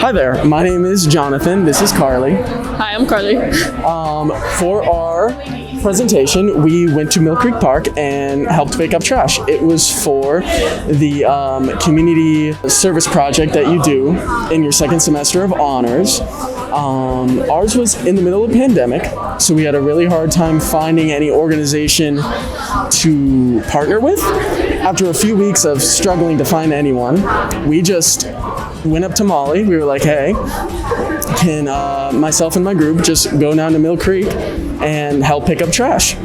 Hi there, my name is Jonathan, this is Carly. Hi, I'm Carly. For our presentation, we went to Mill Creek Park and helped pick up trash. It was for the community service project that you do in your second semester of honors. Ours was in the middle of a pandemic, so we had a really hard time finding any organization to partner with. After a few weeks of struggling to find anyone, we just went up to Molly. We were like, hey, can myself and my group just go down to Mill Creek and help pick up trash?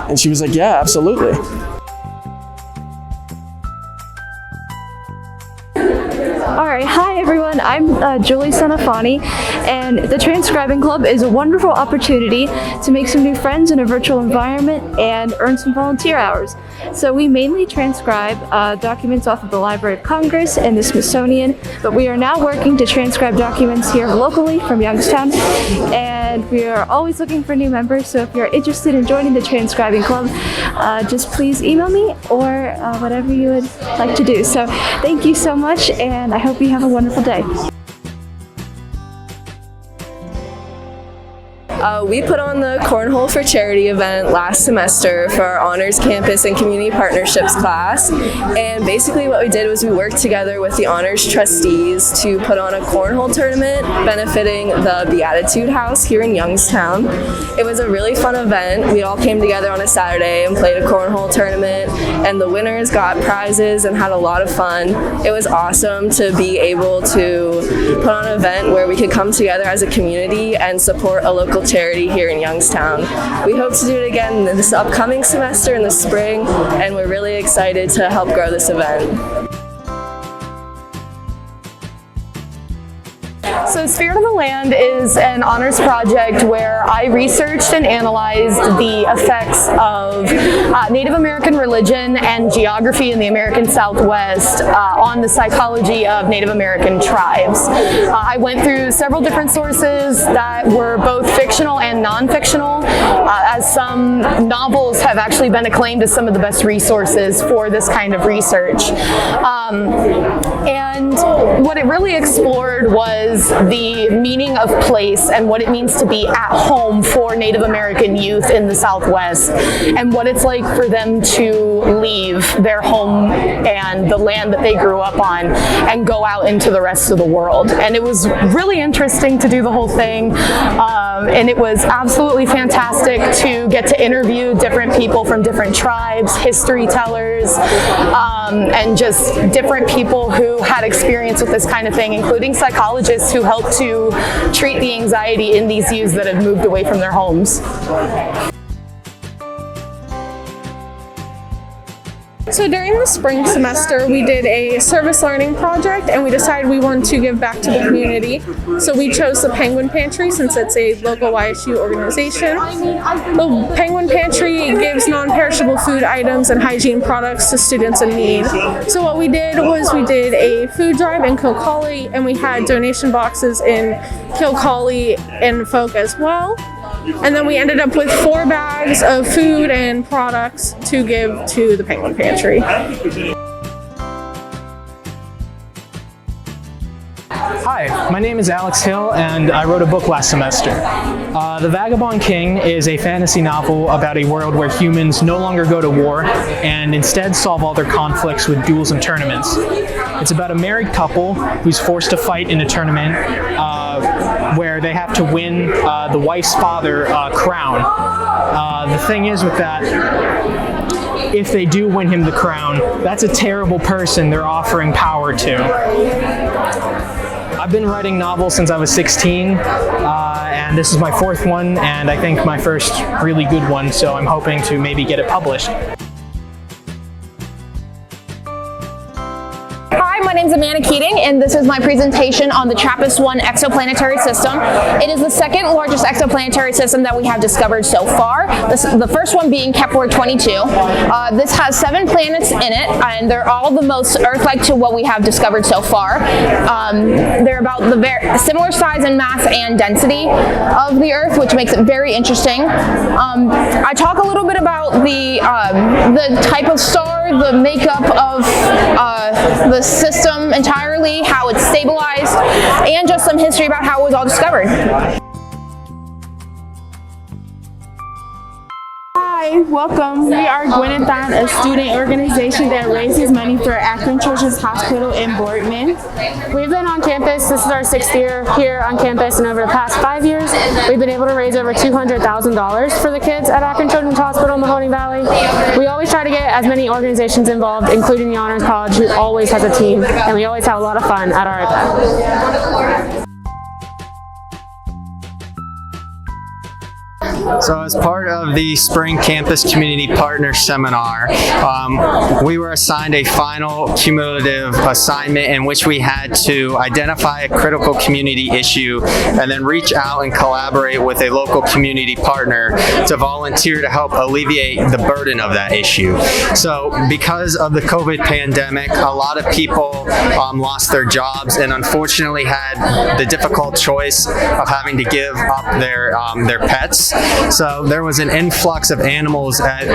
And she was like, yeah, absolutely. Alright, hi everyone, I'm Julie Sanafani, and the Transcribing Club is a wonderful opportunity to make some new friends in a virtual environment and earn some volunteer hours. So we mainly transcribe documents off of the Library of Congress and the Smithsonian, but we are now working to transcribe documents here locally from Youngstown, and we are always looking for new members, so if you're interested in joining the Transcribing Club, just please email me or whatever you would like to do. So thank you so much, and I hope you have a wonderful day. We put on the Cornhole for Charity event last semester for our Honors Campus and Community Partnerships class, and basically what we did was we worked together with the Honors trustees to put on a cornhole tournament benefiting the Beatitude House here in Youngstown. It was a really fun event. We all came together on a Saturday and played a cornhole tournament, and the winners got prizes and had a lot of fun. It was awesome to be able to put on an event where we could come together as a community and support a local charity here in Youngstown. We hope to do it again this upcoming semester in the spring, and we're really excited to help grow this event. So Spirit of the Land is an honors project where I researched and analyzed the effects of Native American religion and geography in the American Southwest on the psychology of Native American tribes. I went through several different sources that were both fictional and non-fictional, as some novels have actually been acclaimed as some of the best resources for this kind of research. And what it really explored was the meaning of place and what it means to be at home for Native American youth in the Southwest, and what it's like for them to leave their home and the land that they grew up on and go out into the rest of the world. And it was really interesting to do the whole thing, and it was absolutely fantastic to get to interview different people from different tribes, history tellers, and just different people who had experience with this kind of thing, including psychologists who help to treat the anxiety in these youths that have moved away from their homes. So during the spring semester, we did a service learning project, and we decided we wanted to give back to the community. So we chose the Penguin Pantry since it's a local YSU organization. The Penguin Pantry gives non-perishable food items and hygiene products to students in need. So what we did was we did a food drive in Kilcolly, and we had donation boxes in Kilcolly and Folk as well. And then we ended up with 4 bags of food and products to give to the Penguin Pantry. Hi, my name is Alex Hill, and I wrote a book last semester. The Vagabond King is a fantasy novel about a world where humans no longer go to war and instead solve all their conflicts with duels and tournaments. It's about a married couple who's forced to fight in a tournament where they have to win the wife's father crown. The thing is with that, if they do win him the crown, that's a terrible person they're offering power to. I've been writing novels since I was 16, and this is my 4th one, and I think my first really good one, so I'm hoping to maybe get it published. Hi, my name is Amanda Keating, and this is my presentation on the TRAPPIST-1 exoplanetary system. It is the 2nd largest exoplanetary system that we have discovered so far, the first one being Kepler-22. This has 7 planets in it, and they're all the most Earth-like to what we have discovered so far. They're about the similar size and mass and density of the Earth, which makes it very interesting. I talk a little bit about the type of stars the makeup of the system entirely, how it's stabilized, and just some history about how it was all discovered. Hi, welcome. We are Gwenathon, a student organization that raises money for Akron Children's Hospital in Boardman. We've been on campus, this is our 6th year here on campus, and over the past 5 years, we've been able to raise over $200,000 for the kids at Akron Children's Hospital in Mahoning Valley. We always try to get as many organizations involved, including the Honors College, who always has a team, and we always have a lot of fun at our event. So as part of the Spring Campus Community Partner Seminar, we were assigned a final cumulative assignment in which we had to identify a critical community issue and then reach out and collaborate with a local community partner to volunteer to help alleviate the burden of that issue. So because of the COVID pandemic, a lot of people lost their jobs and unfortunately had the difficult choice of having to give up their pets. So there was an influx of animals at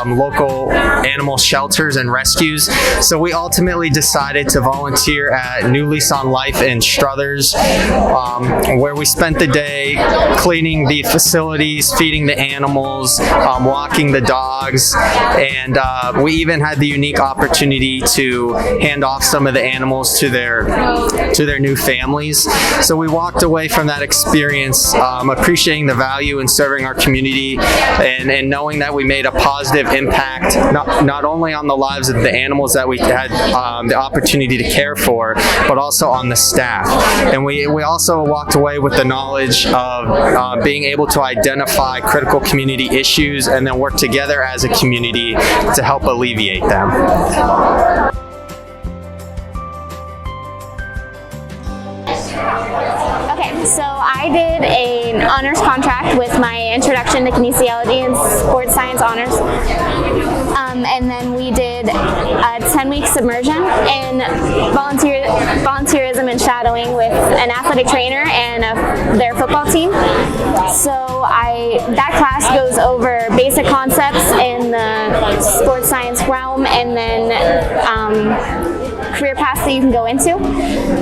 local animal shelters and rescues. So we ultimately decided to volunteer at New Lease on Life in Struthers, where we spent the day cleaning the facilities, feeding the animals, walking the dogs, and we even had the unique opportunity to hand off some of the animals to their new families. So we walked away from that experience appreciating the value in serving our community and knowing that we made a positive impact not only on the lives of the animals that we had the opportunity to care for, but also on the staff. And we also walked away with the knowledge of being able to identify critical community issues and then work together as a community to help alleviate them. So I did an honors contract with my introduction to kinesiology and sports science honors. And then we did a 10-week submersion in volunteerism and shadowing with an athletic trainer and their football team. So that class goes over basic concepts in the sports science realm and then career paths that you can go into.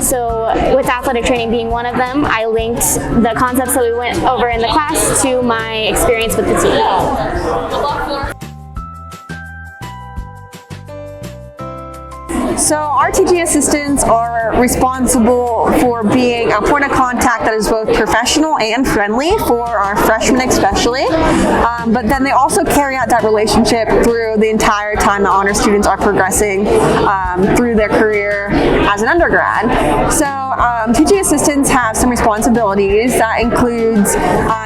So with athletic training being one of them, I linked the concepts that we went over in the class to my experience with the team. So our teaching assistants are responsible for being a point of contact that is both professional and friendly for our freshmen especially, but then they also carry out that relationship through the entire time the honor students are progressing through their career as an undergrad. So teaching assistants have some responsibilities that includes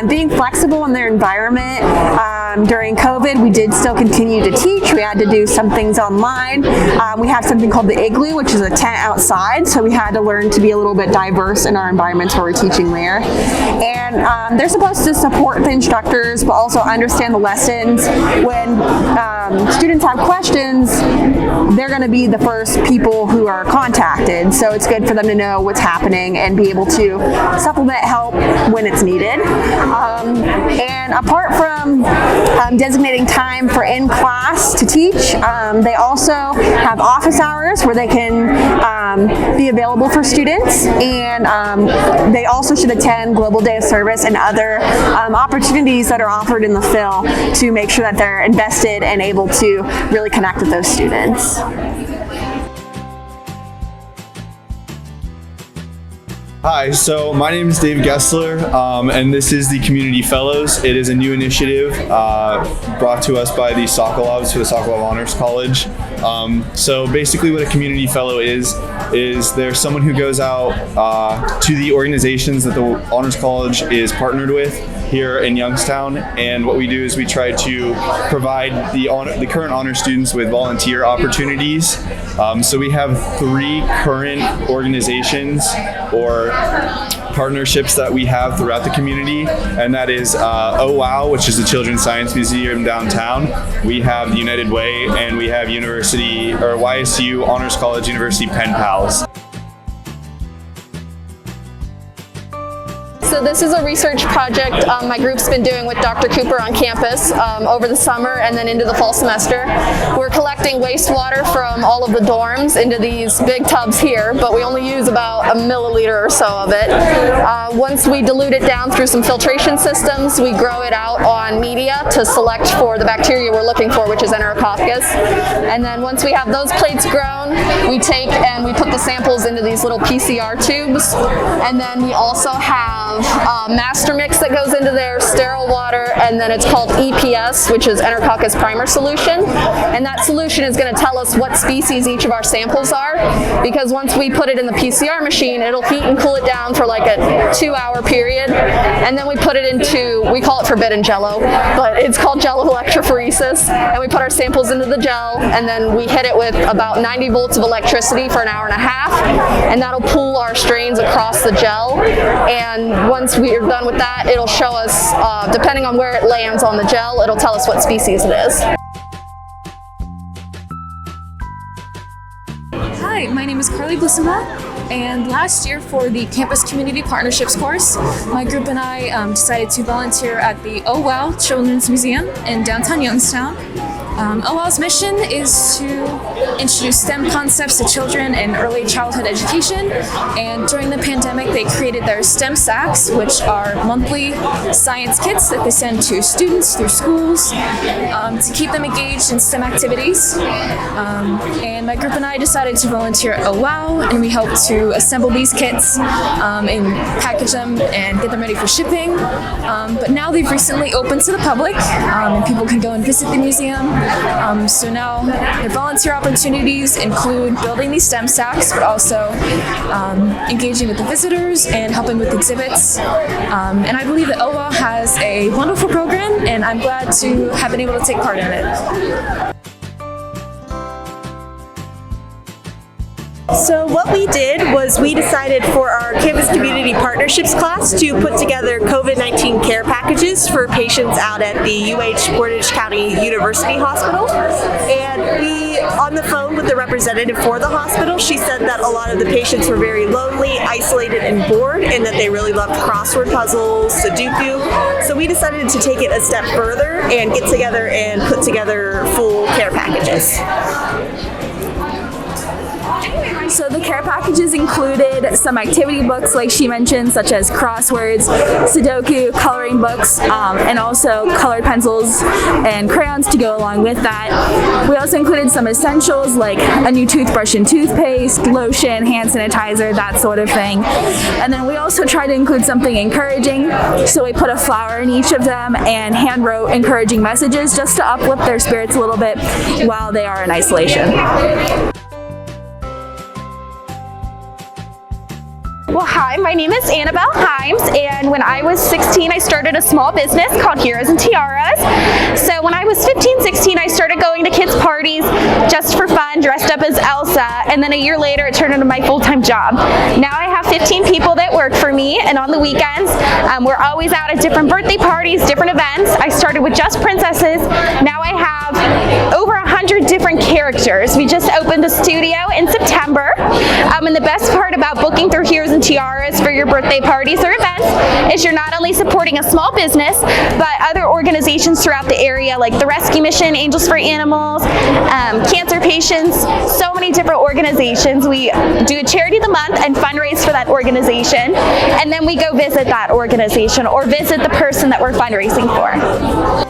being flexible in their environment. During COVID, we did still continue to teach. We had to do some things online. We have something called the Igloo, which is a tent outside, so we had to learn to be a little bit diverse in our environments where we're teaching there. And they're supposed to support the instructors, but also understand the lessons. When students have questions, they're going to be the first people who are contacted, so it's good for them to know what's happening and be able to supplement help when it's needed. And apart from designating time for in-class to teach, they also have office hours where they can be available for students, and they also should attend Global Day of Service and other opportunities that are offered in the Phil to make sure that they're invested and able to really connect with those students. Hi, so my name is Dave Gessler, and this is the Community Fellows. It is a new initiative brought to us by the Sokolovs for the Sokolov Honors College. So basically what a Community Fellow is there's someone who goes out to the organizations that the Honors College is partnered with here in Youngstown, and what we do is we try to provide the current honor students with volunteer opportunities. So we have 3 current organizations or partnerships that we have throughout the community, and that is Oh Wow, which is the Children's Science Museum downtown. We have the United Way, and we have YSU Honors College University Pen Pals. So this is a research project my group's been doing with Dr. Cooper on campus over the summer and then into the fall semester. We're collecting wastewater from all of the dorms into these big tubs here, but we only use about a milliliter or so of it. Once we dilute it down through some filtration systems, we grow it out on media to select for the bacteria we're looking for, which is Enterococcus. And then once we have those plates grown, we take and we put the samples into these little PCR tubes. And then we also have master mix that goes into there, sterile water, and then it's called EPS, which is Enterococcus primer solution. And that solution is going to tell us what species each of our samples are, because once we put it in the PCR machine, it'll heat and cool it down for like a 2-hour period. And then we put it into, we call it forbidden jello, but it's called gel of electrophoresis. And we put our samples into the gel, and then we hit it with about 90 volts of electricity for an hour and a half, and that'll pull our strains across the gel. And once we're done with that, it'll show us, depending on where it lands on the gel, it'll tell us what species it is. Hi, my name is Carly Blissenbaugh, and last year for the Campus Community Partnerships course, my group and I decided to volunteer at the Oh Wow Children's Museum in downtown Youngstown. Oh Wow's mission is to introduce STEM concepts to children in early childhood education, and during the pandemic they created their STEM Sacks, which are monthly science kits that they send to students through schools to keep them engaged in STEM activities. And my group and I decided to volunteer at Oh Wow, and we helped to assemble these kits and package them and get them ready for shipping. But now they've recently opened to the public, and people can go and visit the museum. So now their volunteer opportunities include building these STEM Sacks, but also engaging with the visitors and helping with exhibits. And I believe that OWA has a wonderful program, and I'm glad to have been able to take part in it. So what we did was we decided for our Campus Community Partnerships class to put together COVID-19 care packages for patients out at the Portage County University Hospital. And we, on the phone with the representative for the hospital, she said that a lot of the patients were very lonely, isolated, and bored, and that they really loved crossword puzzles, Sudoku. So we decided to take it a step further and get together and put together full care packages. So the care packages included some activity books, like she mentioned, such as crosswords, Sudoku, coloring books, and also colored pencils and crayons to go along with that. We also included some essentials like a new toothbrush and toothpaste, lotion, hand sanitizer, that sort of thing. And then we also tried to include something encouraging, so we put a flower in each of them and hand wrote encouraging messages just to uplift their spirits a little bit while they are in isolation. Well, hi, my name is Annabelle Himes, and when I was 16, I started a small business called Heroes and Tiaras. So when I was 15, 16, I started going to kids' parties just for fun, dressed up as Elsa, and then a year later, it turned into my full-time job. Now I have 15 people that work for me, and on the weekends, we're always out at different birthday parties, different events. I started with just princesses. Now I have over 100 different characters. We just opened a studio in September, and the best part about booking through Heroes and Tiaras for your birthday parties or events is you're not only supporting a small business, but other organizations throughout the area like the Rescue Mission, Angels for Animals, cancer patients, so many different organizations. We do a charity of the month and fundraise for that organization, and then we go visit that organization or visit the person that we're fundraising for.